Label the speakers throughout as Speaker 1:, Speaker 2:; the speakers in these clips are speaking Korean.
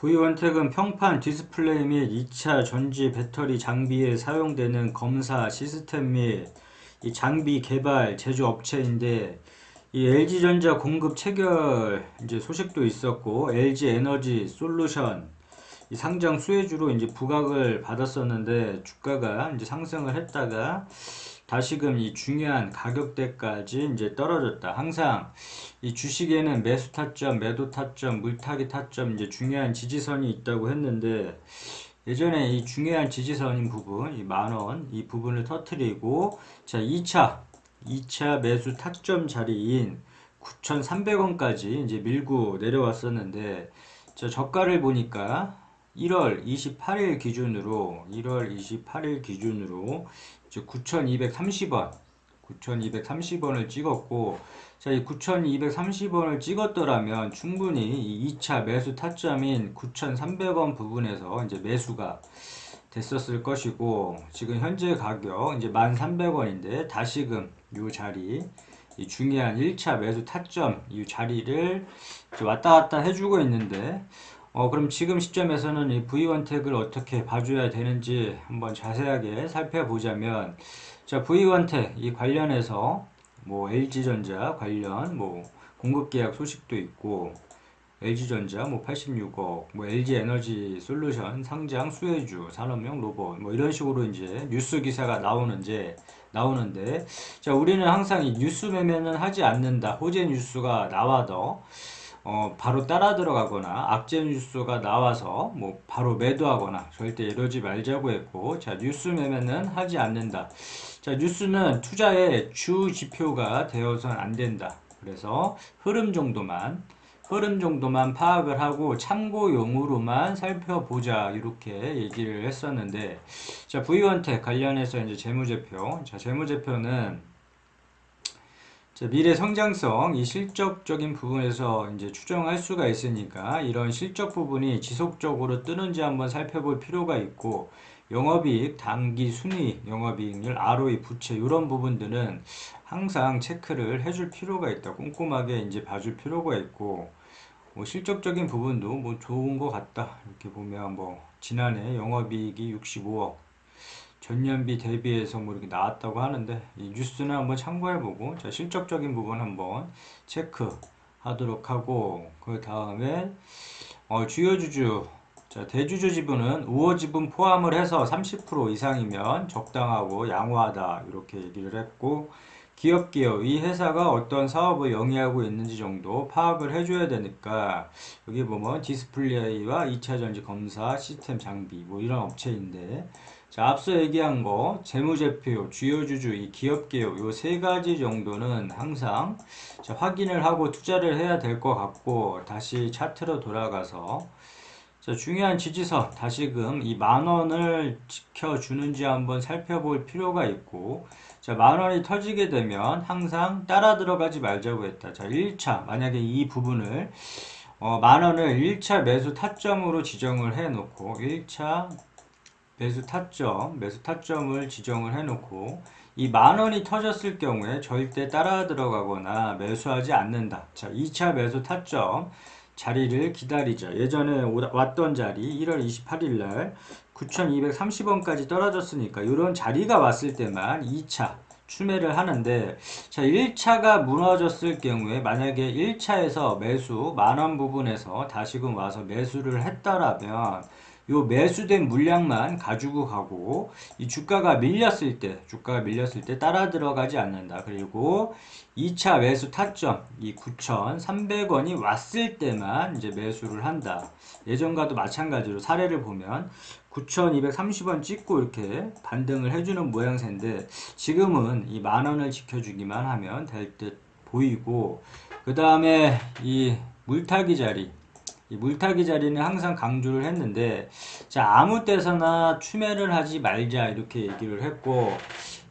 Speaker 1: V원택은 평판 디스플레이 및 2차 전지 배터리 장비에 사용되는 검사 시스템 및 이 장비 개발 제조 업체인데, 이 LG전자 공급 체결 이제 소식도 있었고, LG 에너지 솔루션 이 상장 수혜주로 이제 부각을 받았었는데, 주가가 이제 상승을 했다가 다시금 이 중요한 가격대까지 이제 떨어졌다. 항상 이 주식에는 매수 타점, 매도 타점, 물타기 타점 이제 중요한 지지선이 있다고 했는데, 예전에 이 중요한 지지선인 부분, 이 만원 이 부분을 터트리고, 자 2차 매수 타점 자리인 9,300원까지 이제 밀고 내려왔었는데, 자 저가를 보니까 1월 28일 기준으로 이제 9,230원 9,230원을 찍었고, 자, 이 9,230원을 찍었더라면 충분히 이 2차 매수 타점인 9,300원 부분에서 이제 매수가 됐었을 것이고, 지금 현재 가격 이제 1,300원인데 다시금 이 자리, 이 중요한 1차 매수 타점 이 자리를 왔다 갔다 해주고 있는데, 그럼 지금 시점에서는 이 V원택을 어떻게 봐줘야 되는지 한번 자세하게 살펴보자면, 자, V원택 이 관련해서 뭐 LG전자 관련 뭐 공급 계약 소식도 있고, LG전자 뭐 86억, 뭐 LG에너지 솔루션 상장 수혜주, 산업용 로봇 뭐 이런 식으로 이제 뉴스 기사가 나오는데, 자, 우리는 항상 이 뉴스 매매는 하지 않는다. 호재 뉴스가 나와도 바로 따라 들어가거나 악재 뉴스가 나와서 뭐 바로 매도하거나 절대 이러지 말자고 했고, 자, 뉴스 매매는 하지 않는다. 자, 뉴스는 투자의 주 지표가 되어서는 안 된다. 그래서 흐름 정도만 파악을 하고 참고용으로만 살펴보자, 이렇게 얘기를 했었는데, 자, V원택 관련해서 이제 재무제표, 자, 재무제표는 미래 성장성, 이 실적적인 부분에서 이제 추정할 수가 있으니까 이런 실적 부분이 지속적으로 뜨는지 한번 살펴볼 필요가 있고, 영업이익, 당기 순이익, 영업이익률, ROE, 부채 이런 부분들은 항상 체크를 해줄 필요가 있다. 꼼꼼하게 이제 봐줄 필요가 있고, 뭐 실적적인 부분도 뭐 좋은 것 같다. 이렇게 보면 뭐 지난해 영업이익이 65억. 전년비 대비해서 뭐 이렇게 나왔다고 하는데, 이 뉴스는 한번 참고해보고, 자, 실적적인 부분 한번 체크하도록 하고, 그 다음에 주요 주주, 자, 대주주 지분은 우호 지분 포함을 해서 30% 이상이면 적당하고 양호하다, 이렇게 얘기를 했고, 기업 이 회사가 어떤 사업을 영위하고 있는지 정도 파악을 해줘야 되니까, 여기 보면 디스플레이와 2차 전지 검사 시스템 장비 뭐 이런 업체인데, 자, 앞서 얘기한 거 재무제표, 주요 주주, 이 기업 개요 요 세 가지 정도는 항상 자, 확인을 하고 투자를 해야 될 것 같고, 다시 차트로 돌아가서 자, 중요한 지지선 다시금 이 만원을 지켜주는지 한번 살펴볼 필요가 있고, 자, 만원이 터지게 되면 항상 따라 들어가지 말자고 했다. 자, 1차 만약에 이 부분을 만원을 1차 매수 타점으로 지정을 해 놓고, 1차 매수 타점을 지정을 해놓고, 이 만원이 터졌을 경우에 절대 따라 들어가거나 매수하지 않는다. 자, 2차 매수 타점 자리를 기다리자. 예전에 왔던 자리 1월 28일 날 9,230원까지 떨어졌으니까 이런 자리가 왔을 때만 2차 추매를 하는데, 자, 1차가 무너졌을 경우에 만약에 1차에서 매수 만원 부분에서 다시금 와서 매수를 했다라면 요 매수된 물량만 가지고 가고, 이 주가가 밀렸을 때 따라 들어가지 않는다. 그리고 2차 매수 타점 이 9,300원이 왔을 때만 이제 매수를 한다. 예전과도 마찬가지로 사례를 보면 9,230원 찍고 이렇게 반등을 해주는 모양새인데, 지금은 이 만원을 지켜주기만 하면 될 듯 보이고, 그 다음에 이 물타기 자리, 이 물타기 자리는 항상 강조를 했는데, 자, 아무 때서나 추매를 하지 말자, 이렇게 얘기를 했고,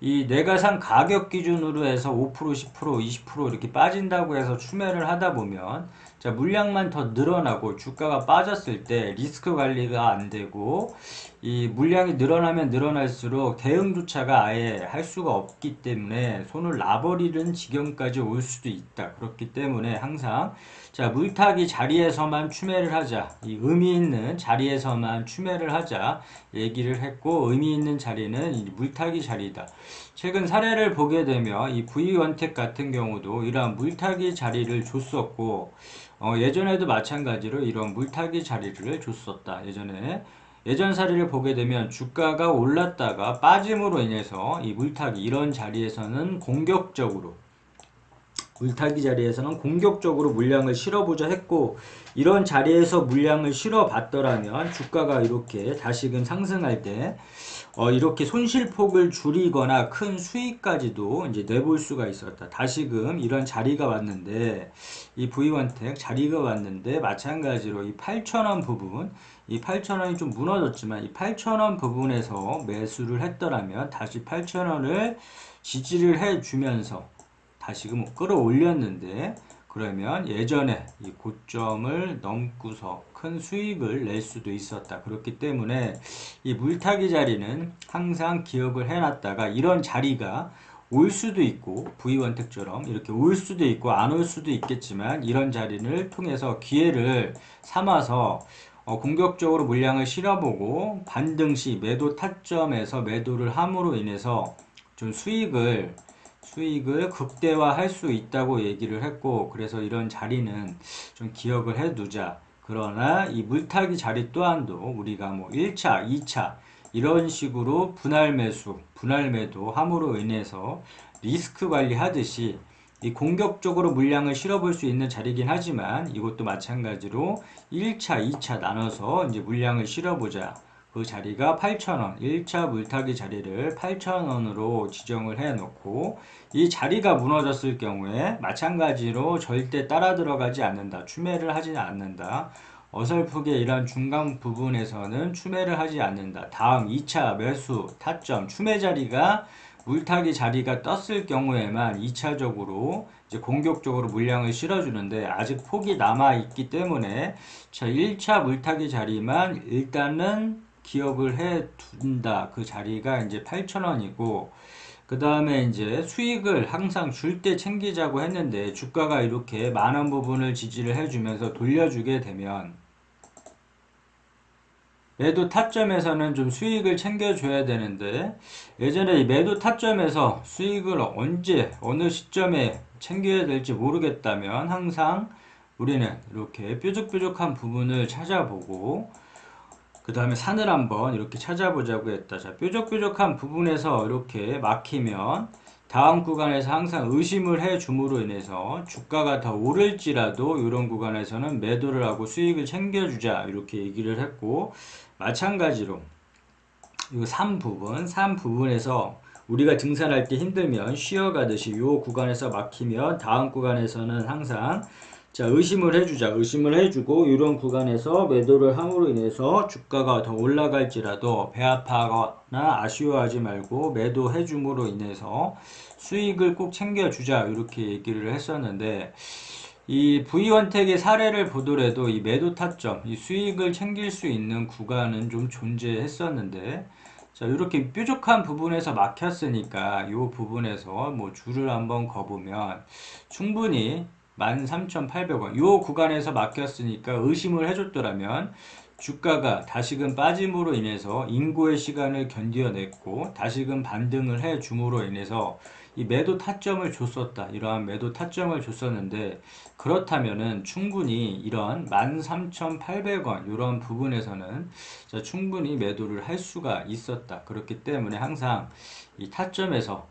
Speaker 1: 이 내가 산 가격 기준으로 해서 5%, 10%, 20% 이렇게 빠진다고 해서 추매를 하다 보면 자, 물량만 더 늘어나고 주가가 빠졌을 때 리스크 관리가 안 되고 이 물량이 늘어나면 늘어날수록 대응조차가 아예 할 수가 없기 때문에 손을 놔버리는 지경까지 올 수도 있다. 그렇기 때문에 항상 자, 물타기 자리에서만 추매를 하자. 이 의미 있는 자리에서만 추매를 하자. 얘기를 했고 의미 있는 자리는 이 물타기 자리다. 최근 사례를 보게 되면 이 V원택 같은 경우도 이러한 물타기 자리를 줬었고 예전에도 마찬가지로 이런 물타기 자리를 줬었다. 예전 사례를 보게 되면 주가가 올랐다가 빠짐으로 인해서 이 물타기 이런 자리에서는 공격적으로 물타기 자리에서는 공격적으로 물량을 실어보자 했고 이런 자리에서 물량을 실어봤더라면 주가가 이렇게 다시금 상승할 때 이렇게 손실폭을 줄이거나 큰 수익까지도 이제 내볼 수가 있었다. 다시금 이런 자리가 왔는데 이 V원택 자리가 왔는데 마찬가지로 이 8,000원 부분 이 8,000원이 좀 무너졌지만 이 8,000원 부분에서 매수를 했더라면 다시 8,000원을 지지를 해주면서 다시금 끌어올렸는데 그러면 예전에 이 고점을 넘고서 큰 수익을 낼 수도 있었다. 그렇기 때문에 이 물타기 자리는 항상 기억을 해놨다가 이런 자리가 올 수도 있고 V원택처럼 이렇게 올 수도 있고 안 올 수도 있겠지만 이런 자리를 통해서 기회를 삼아서 공격적으로 물량을 실어보고 반등 시 매도 타점에서 매도를 함으로 인해서 좀 수익을 극대화할 수 있다고 얘기를 했고 그래서 이런 자리는 좀 기억을 해 두자. 그러나 이 물타기 자리 또한도 우리가 뭐 1차, 2차 이런 식으로 분할 매수, 분할 매도 함으로 인해서 리스크 관리하듯이 이 공격적으로 물량을 실어볼 수 있는 자리긴 하지만 이것도 마찬가지로 1차, 2차 나눠서 이제 물량을 실어보자. 그 자리가 8,000원, 1차 물타기 자리를 8,000원으로 지정을 해 놓고 이 자리가 무너졌을 경우에 마찬가지로 절대 따라 들어가지 않는다. 추매를 하지 않는다. 어설프게 이런 중간 부분에서는 추매를 하지 않는다. 다음 2차 매수 타점 추매 자리가 물타기 자리가 떴을 경우에만 2차적으로 이제 공격적으로 물량을 실어주는데 아직 폭이 남아 있기 때문에 자 1차 물타기 자리만 일단은 기억을 해 둔다. 그 자리가 이제 8,000원이고 그 다음에 이제 수익을 항상 줄 때 챙기자고 했는데 주가가 이렇게 많은 부분을 지지를 해주면서 돌려주게 되면 매도 타점에서는 좀 수익을 챙겨줘야 되는데 예전에 이 매도 타점에서 수익을 언제 어느 시점에 챙겨야 될지 모르겠다면 항상 우리는 이렇게 뾰족뾰족한 부분을 찾아보고 그 다음에 산을 한번 이렇게 찾아보자고 했다. 자, 뾰족뾰족한 부분에서 이렇게 막히면 다음 구간에서 항상 의심을 해 줌으로 인해서 주가가 더 오를지라도 이런 구간에서는 매도를 하고 수익을 챙겨주자 이렇게 얘기를 했고 마찬가지로 이 3부분에서 우리가 등산할 때 힘들면 쉬어가듯이 이 구간에서 막히면 다음 구간에서는 항상 자, 의심을 해주자. 의심을 해주고, 이런 구간에서 매도를 함으로 인해서 주가가 더 올라갈지라도 배 아파하거나 아쉬워하지 말고 매도해줌으로 인해서 수익을 꼭 챙겨주자. 이렇게 얘기를 했었는데, 이 V원택의 사례를 보더라도 이 매도 타점, 이 수익을 챙길 수 있는 구간은 좀 존재했었는데, 자, 이렇게 뾰족한 부분에서 막혔으니까 이 부분에서 뭐 줄을 한번 거보면 충분히 13,800원. 요 구간에서 막혔으니까 의심을 해줬더라면 주가가 다시금 빠짐으로 인해서 인고의 시간을 견뎌냈고 다시금 반등을 해줌으로 인해서 이 매도 타점을 줬었다. 이러한 매도 타점을 줬었는데 그렇다면은 충분히 이런 13,800원 이런 부분에서는 충분히 매도를 할 수가 있었다. 그렇기 때문에 항상 이 타점에서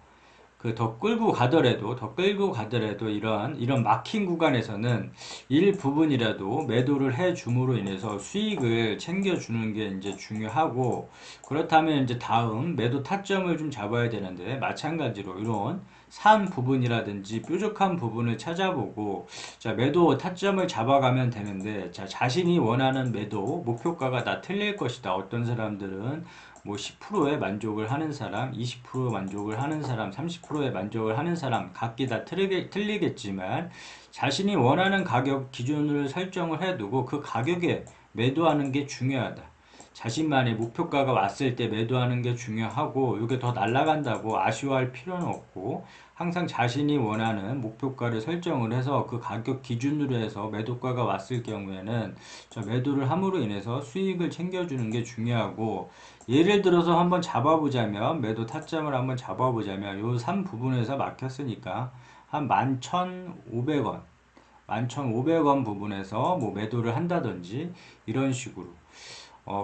Speaker 1: 더 끌고 가더라도 이런 막힌 구간에서는 일부분이라도 매도를 해 줌으로 인해서 수익을 챙겨주는 게 이제 중요하고 그렇다면 이제 다음 매도 타점을 좀 잡아야 되는데 마찬가지로 이런 산 부분이라든지 뾰족한 부분을 찾아보고 자 매도 타점을 잡아가면 되는데 자 자신이 원하는 매도 목표가가 다 틀릴 것이다. 어떤 사람들은 뭐 10%에 만족을 하는 사람, 20% 만족을 하는 사람, 30%에 만족을 하는 사람 각기 다 틀리겠지만 자신이 원하는 가격 기준을 설정을 해두고 그 가격에 매도하는 게 중요하다. 자신만의 목표가가 왔을 때 매도하는 게 중요하고 이게 더 날아간다고 아쉬워할 필요는 없고 항상 자신이 원하는 목표가를 설정을 해서 그 가격 기준으로 해서 매도가가 왔을 경우에는 저 매도를 함으로 인해서 수익을 챙겨주는 게 중요하고 예를 들어서 한번 잡아보자면 매도 타점을 한번 잡아보자면 요 3 부분에서 막혔으니까 한 11,500원 11,500원 부분에서 뭐 매도를 한다든지 이런 식으로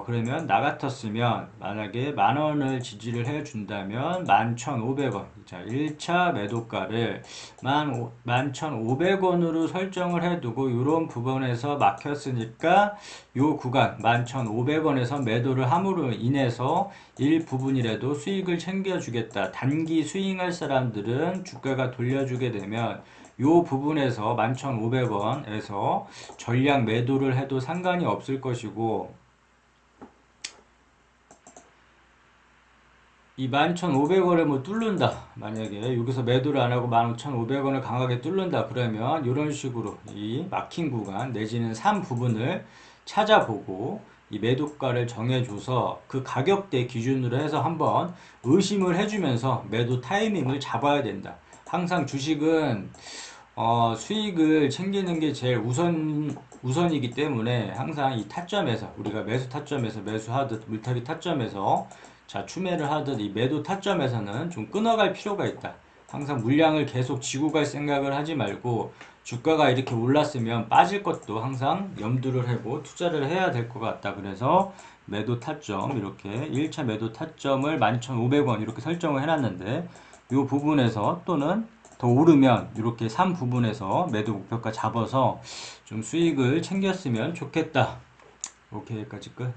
Speaker 1: 그러면 나 같았으면 만약에 만원을 지지를 해준다면 11,500원. 자, 1차 매도가를 11,500원으로 설정을 해두고 이런 부분에서 막혔으니까 요 구간 11,500원에서 매도를 함으로 인해서 일부분이라도 수익을 챙겨주겠다. 단기 스윙할 사람들은 주가가 돌려주게 되면 요 부분에서 11,500원에서 전량 매도를 해도 상관이 없을 것이고 이 11,500원을 뭐 뚫는다. 만약에 여기서 매도를 안 하고 15,500원을 강하게 뚫는다. 그러면 이런 식으로 이 막힌 구간 내지는 3 부분을 찾아보고 이 매도가를 정해줘서 그 가격대 기준으로 해서 한번 의심을 해주면서 매도 타이밍을 잡아야 된다. 항상 주식은 수익을 챙기는 게 제일 우선이기 때문에 항상 이 타점에서 우리가 매수 타점에서 매수하듯 물타기 타점에서 자 추매를 하듯 이 매도 타점에서는 좀 끊어갈 필요가 있다. 항상 물량을 계속 쥐고 갈 생각을 하지 말고 주가가 이렇게 올랐으면 빠질 것도 항상 염두를 하고 투자를 해야 될 것 같다. 그래서 매도 타점 이렇게 1차 매도 타점을 11,500원 이렇게 설정을 해놨는데 이 부분에서 또는 더 오르면 이렇게 3 부분에서 매도 목표가 잡아서 좀 수익을 챙겼으면 좋겠다. 오케이, 여기까지 끝.